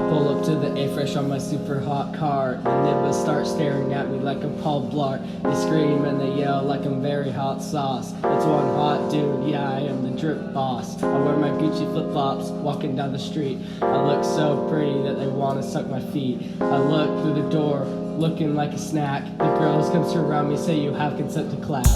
Pull up to the A-Fresh on my super hot car. The neighbors start staring at me like I'm Paul Blart. They scream and they yell like I'm very hot sauce. It's one hot dude, yeah, I am the drip boss. I wear my Gucci flip-flops, walking down the street. I look so pretty that they wanna suck my feet. I look through the door, looking like a snack. The girls come surround me, say you have consent to clap.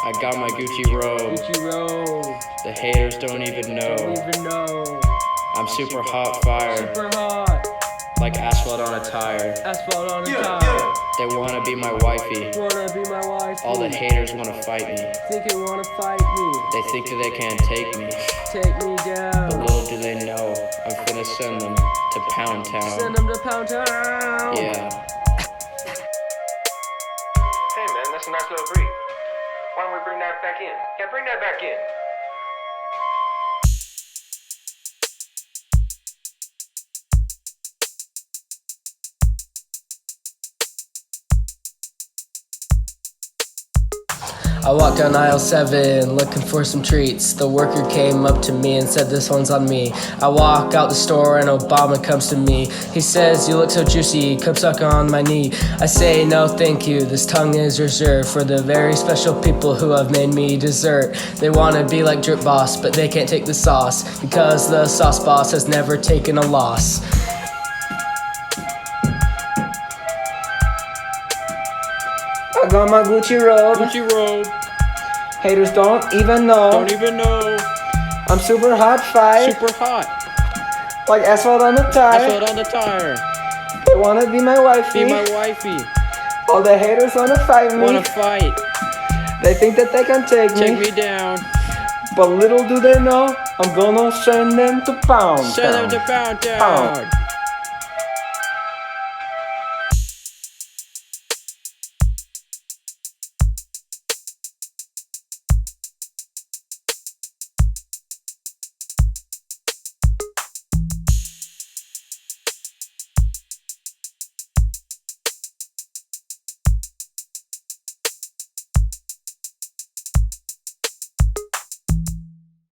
I got my Gucci robe. Gucci robe. The haters don't even know. Don't even know. I'm super hot fire, Super hot. like asphalt on a tire. Asphalt on a tire. They wanna be my wifey. Wanna be my wife. All the haters wanna fight me. Think they wanna fight me. They think that they can't take me. Take me But down. little do they know, I'm finna send them to Pound Town. Send them to Pound Town. Yeah. Hey man, that's a nice little breed. Why don't we bring that back in? Yeah, bring that back in. I walked down aisle 7 looking for some treats. The worker came up to me and said, "This one's on me." I walk out the store and Obama comes to me. He says, "You look so juicy, come suck on my knee." I say, "No thank you, this tongue is reserved for the very special people who have made me dessert." They wanna be like Drip Boss, but they can't take the sauce, because the sauce boss has never taken a loss. I got my Gucci robe. Gucci robe, Haters don't even know. don't even know. I'm super hot fire, Super hot, like asphalt on the tire. asphalt on the tire. They wanna be my wifey. Be my wifey, All the haters wanna fight me. wanna fight. They think that they can take Take me down, But little do they know, I'm gonna send them to Pound send them Town. to Pound Pound. Town.